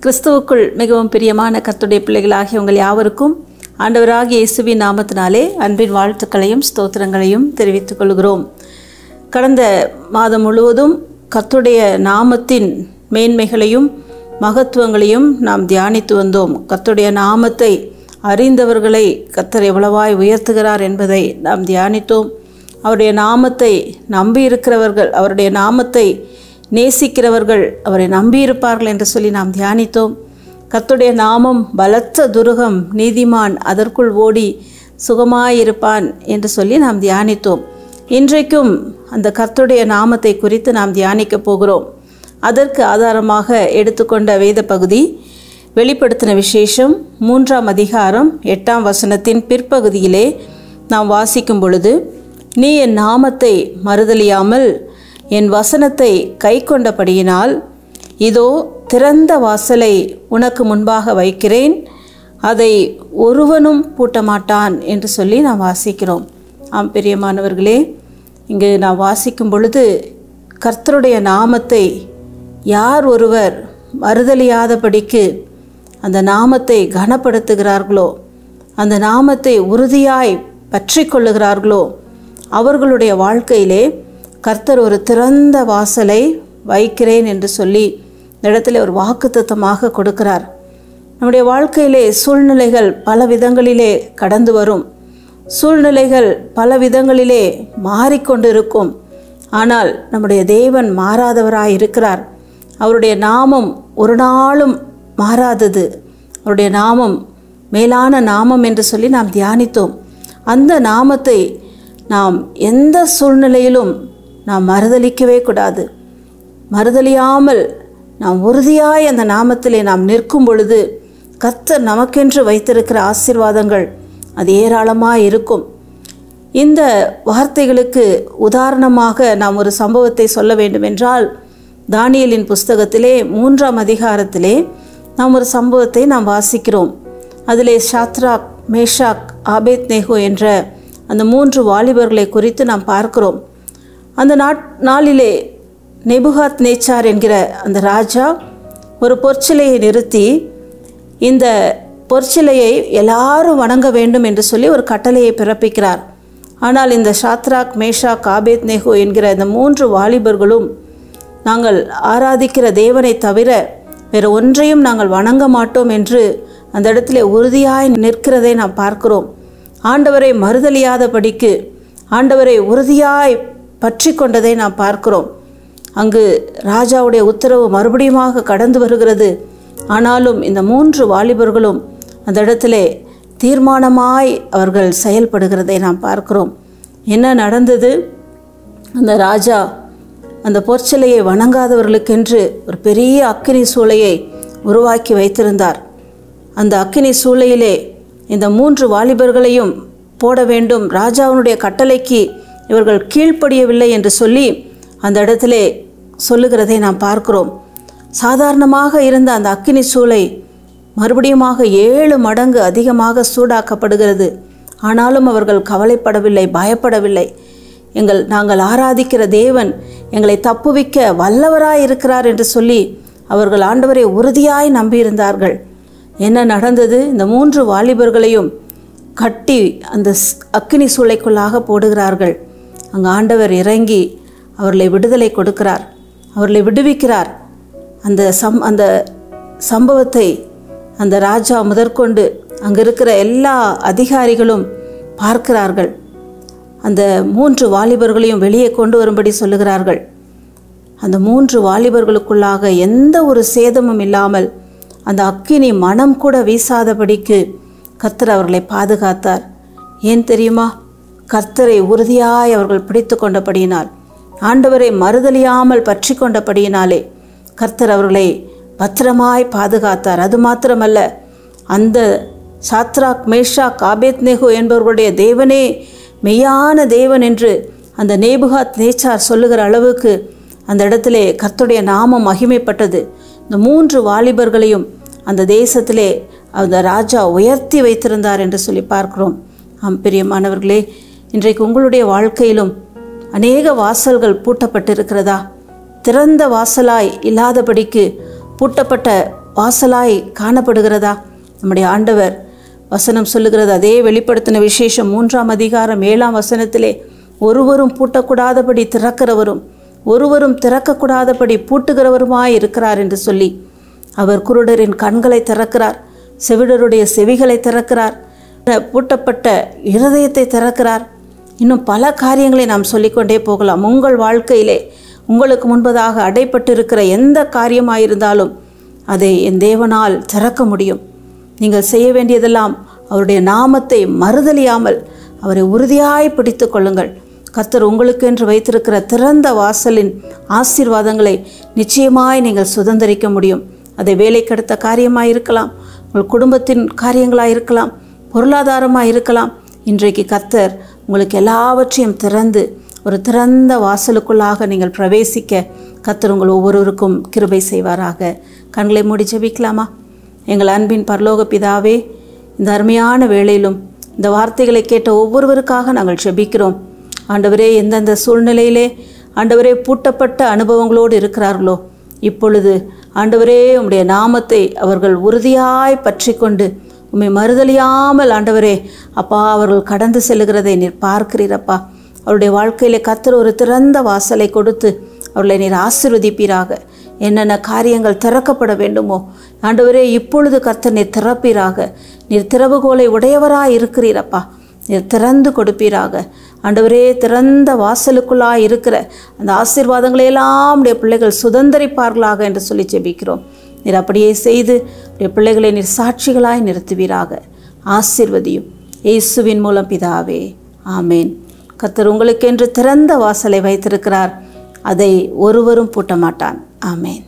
கிறிஸ்துவுக்குள் மிகவும் பிரியமான கர்த்தருடைய பிள்ளைகளாகிய உங்கள் யாவருக்கும் ஆண்டவராகிய இயேசுவின் நாமத்தினாலே அன்பின் வாழ்த்துக்களையும் ஸ்தோத்திரங்களையும் தெரிவித்துக் கொள்கிறோம். கடந்த மாதம் முழுவதும் கர்த்தருடைய நாமத்தின் மேன்மைகளையும் மகத்துவங்களையும் நாம் தியானித்து வந்தோம். கர்த்தருடைய நாமத்தை அறிந்தவர்களை கர்த்தர் எவ்வளவாய் உயர்த்துகிறார் என்பதை நாம் தியானித்தோம். அவருடைய நாமத்தை நம்பியிருக்கிறவர்கள், அவருடைய நாமத்தை நேசிக்கிறவர்கள் அவரை நம்பியிருப்பார்கள் என்று சொல்லி நாம் தியானித்தோம். கர்த்தருடைய நாமம் பலத்த துருகம், நீதிமான் அதற்குள் ஓடி சுகமாயிருப்பான் என்று சொல்லி நாம் தியானித்தோம். இன்றைக்கும் அந்த கர்த்தருடைய நாமத்தை குறித்து நாம் தியானிக்க போகிறோம். அதற்கு ஆதாரமாக எடுத்துக்கொண்ட வேத பகுதி வெளிப்படுத்தின விசேஷம் 3ஆம் அதிகாரம் 8ஆம் வசனத்தின் பிற்பகுதியிலே நாம் வாசிக்கும் பொழுது, நீ என் நாமத்தை மறுதலியாமல் என் வசனத்தை கை கொண்டபடியினால் இதோ திறந்த வாசலை உனக்கு முன்பாக வைக்கிறேன், அதை ஒருவனும் பூட்டமாட்டான் என்று சொல்லி நாம் வாசிக்கிறோம். ஆம் பிரியமானவர்களே, இங்கு நாம் வாசிக்கும் பொழுது கர்த்தருடைய நாமத்தை யார் ஒருவர் மறுதலியாதபடிக்கு அந்த நாமத்தை கனப்படுத்துகிறார்களோ, அந்த நாமத்தை உறுதியாய் பற்றி கொள்ளுகிறார்களோ, அவர்களுடைய வாழ்க்கையிலே கர்த்தர் ஒரு திறந்த வாசலை வைக்கிறேன் என்று சொல்லி இந்த இடத்துல ஒரு வாக்குத்தத்தமாக கொடுக்கிறார். நம்முடைய வாழ்க்கையிலே சூழ்நிலைகள் பல விதங்களிலே கடந்து வரும், சூழ்நிலைகள் பல விதங்களிலே மாறிக்கொண்டிருக்கும். ஆனால் நம்முடைய தேவன் மாறாதவராய் இருக்கிறார். அவருடைய நாமம் ஒரு நாளும் மாறாதது. அவருடைய நாமம் மேலான நாமம் என்று சொல்லி நாம் தியானித்தோம். அந்த நாமத்தை நாம் எந்த சூழ்நிலையிலும் நாம் மறுதலிக்கவே கூடாது. மறுதலியாமல் நாம் உறுதியாய் அந்த நாமத்திலே நாம் நிற்கும் பொழுது கர்த்தர் நமக்கென்று வைத்திருக்கிற ஆசீர்வாதங்கள் அது ஏராளமாக இருக்கும். இந்த வார்த்தைகளுக்கு உதாரணமாக நாம் ஒரு சம்பவத்தை சொல்ல வேண்டும் என்றால், தானியேலின் புஸ்தகத்திலே 3ஆம் அதிகாரத்திலே நாம் ஒரு சம்பவத்தை நாம் வாசிக்கிறோம். அதிலே சாத்ராக், மேஷாக், ஆபேத்நேகோ என்ற அந்த 3 வாலிபர்களை குறித்து நாம் பார்க்கிறோம். அந்த நாளிலே நேபுகாத் நேச்சார் என்கிற அந்த ராஜா ஒரு பொற்சிலையை நிறுத்தி இந்த பொற்சிலையை எல்லாரும் வணங்க வேண்டும் என்று சொல்லி ஒரு கட்டளையை பிறப்பிக்கிறார். ஆனால் இந்த சாத்ராக், மேஷாக், ஆபேத்நேகோ என்கிற இந்த 3 வாலிபர்களும் நாங்கள் ஆராதிக்கிற தேவனை தவிர வேறு ஒன்றையும் நாங்கள் வணங்க மாட்டோம் என்று அந்த இடத்துல உறுதியாய் நிற்கிறதை நாம் பார்க்கிறோம். ஆண்டவரை மறுதலியாதபடிக்கு ஆண்டவரை உறுதியாய் பற்றி கொண்டதை நாம் பார்க்கிறோம். அங்கு ராஜாவுடைய உத்தரவு மறுபடியுமாக கடந்து வருகிறது. ஆனாலும் இந்த 3 வாலிபர்களும் அந்த இடத்திலே தீர்மானமாய் அவர்கள் செயல்படுகிறதை நாம் பார்க்கிறோம். என்ன நடந்தது? அந்த ராஜா அந்த பொற்சிலையை வணங்காதவர்களுக்கென்று ஒரு பெரிய அக்கினி சூளையை உருவாக்கி வைத்திருந்தார். அந்த அக்கினி சூளையிலே இந்த 3 வாலிபர்களையும் போட வேண்டும், ராஜாவினுடைய கட்டளைக்கு இவர்கள் கீழ்ப்படியவில்லை என்று சொல்லி அந்த இடத்திலே சொல்லுகிறதை நாம் பார்க்கிறோம். சாதாரணமாக இருந்த அந்த அக்கினி சூளை மறுபடியுமாக 7 மடங்கு அதிகமாக சூடாக்கப்படுகிறது. ஆனாலும் அவர்கள் கவலைப்படவில்லை, பயப்படவில்லை. நாங்கள் ஆராதிக்கிற தேவன் எங்களை தப்புவிக்க வல்லவராய் இருக்கிறார் என்று சொல்லி அவர்கள் ஆண்டவரை உறுதியாய் நம்பியிருந்தார்கள். என்ன நடந்தது? இந்த 3 வாலிபர்களையும் கட்டி அந்த அக்கினி சூளைக்குள்ளாக போடுகிறார்கள். அங்கே ஆண்டவர் இறங்கி அவர்களை விடுதலை கொடுக்கிறார், அவர்களை விடுவிக்கிறார். அந்த சம்பவத்தை அந்த ராஜா முதற்கொண்டு அங்கே இருக்கிற எல்லா அதிகாரிகளும் பார்க்கிறார்கள். அந்த 3 வாலிபர்களையும் வெளியே கொண்டு வரும்படி சொல்லுகிறார்கள். அந்த 3 வாலிபர்களுக்குள்ளாக எந்த ஒரு சேதமும் இல்லாமல் அந்த அக்கினி மனம் கூட வீசாதபடிக்கு கர்த்தர் அவர்களை பாதுகாத்தார். ஏன் தெரியுமா? கர்த்தரை உறுதியாய் அவர்கள் பிடித்து கொண்டபடியினால், ஆண்டவரை மறுதலியாமல் பற்றி கொண்டபடியினாலே கர்த்தர் அவர்களை பத்திரமாய் பாதுகாத்தார். அது மாத்திரமல்ல, அந்த சாத்ராக், மேஷாக், ஆபேத்நேகோ என்பவர்களுடைய தேவனே மெய்யான தேவன் என்று அந்த நேபுகாத் நேச்சார் சொல்லுகிற அளவுக்கு அந்த இடத்திலே கர்த்தருடைய நாமம் மகிமைப்பட்டது. இந்த 3 வாலிபர்களையும் அந்த தேசத்திலே அந்த ராஜா உயர்த்தி வைத்திருந்தார் என்று சொல்லி பார்க்கிறோம். பிரியமானவர்களே, இன்றைக்கு உங்களுடைய வாழ்க்கையிலும் அநேக வாசல்கள் பூட்டப்பட்டிருக்கிறதா? திறந்த வாசலாய் இல்லாதபடிக்கு பூட்டப்பட்ட வாசலாய் காணப்படுகிறதா? நம்முடைய ஆண்டவர் வசனம் சொல்லுகிறது, அதே வெளிப்படுத்தின விசேஷம் 3ஆம் அதிகாரம் 7ஆம் வசனத்திலே, ஒருவரும் பூட்டக்கூடாதபடி திறக்கிறவரும் ஒருவரும் திறக்கக்கூடாதபடி பூட்டுகிறவருமாய் இருக்கிறார் என்று சொல்லி, அவர் குருடரின் கண்களை திறக்கிறார், செவிடருடைய செவிகளை திறக்கிறார், பூட்டப்பட்ட இருதயத்தை திறக்கிறார். இன்னும் பல காரியங்களை நாம் சொல்லிக்கொண்டே போகலாம். உங்கள் வாழ்க்கையிலே உங்களுக்கு முன்பதாக அடைப்பட்டிருக்கிற எந்த காரியமாயிருந்தாலும் அதை என் தேவனால் திறக்க முடியும். நீங்கள் செய்ய வேண்டியதெல்லாம் அவருடைய நாமத்தை மறுதலியாமல் அவரை உறுதியாய் பிடித்து கொள்ளுங்கள். கர்த்தர் உங்களுக்கு என்று வைத்திருக்கிற திறந்த வாசலின் ஆசீர்வாதங்களை நிச்சயமாய் நீங்கள் சுதந்திரிக்க முடியும். அதை வேலைக்கடுத்த காரியமாக இருக்கலாம், உங்கள் குடும்பத்தின் காரியங்களாக இருக்கலாம், பொருளாதாரமாக இருக்கலாம். இன்றைக்கு கர்த்தர் உங்களுக்கு எல்லாவற்றையும் திறந்து ஒரு திறந்த வாசலுக்குள்ளாக நீங்கள் பிரவேசிக்க கர்த்தர் உங்கள் ஒவ்வொருவருக்கும் கிருபை செய்வாராக. கண்களை மூடி ஜெபிக்கலாமா? எங்கள் அன்பின் பரலோக பிதாவே, இந்த அருமையான வேளையிலும் இந்த வார்த்தைகளை கேட்ட ஒவ்வொருவருக்காக நாங்கள் ஜெபிக்கிறோம். ஆண்டவரே, எந்தெந்த சூழ்நிலையிலே ஆண்டவரே பூட்டப்பட்ட அனுபவங்களோடு இருக்கிறார்களோ, இப்பொழுது ஆண்டவரே உம்முடைய நாமத்தை அவர்கள் உறுதியாய் பற்றி கொண்டு உம்மை மறுதலியாமல் ஆண்டவரே அப்பா அவர்கள் கடந்து செல்லுகிறதை நீர் பார்க்கிறீரப்பா. அவருடைய வாழ்க்கையிலே கர்த்தர் ஒரு திறந்த வாசலை கொடுத்து அவர்களை நீர் ஆசீர்வதிப்பீராக. என்னென்ன காரியங்கள் திறக்கப்பட வேண்டுமோ ஆண்டவரே இப்பொழுது கர்த்தர் நீர் திறப்பீராக. நீர் திறவுகோலை உடையவராய் இருக்கிறீரப்பா, நீர் திறந்து கொடுப்பீராக. ஆண்டவரே, திறந்த வாசலுக்குள்ளாய் இருக்கிற அந்த ஆசீர்வாதங்களையெல்லாம் உடைய பிள்ளைகள் சுதந்திரிப்பார்களாக என்று சொல்லி ஜெபிக்கிறோம். நீர் அப்படியே செய்து உடைய பிள்ளைகளை நீர் சாட்சிகளாய் நிறுத்துவீராக. ஆசீர்வதியும் இயேசுவின் மூலம் பிதாவே, ஆமேன். கர்த்தர் உங்களுக்கென்று திறந்த வாசலை வைத்திருக்கிறார், அதை ஒருவரும் பூட்ட மாட்டான். ஆமேன்.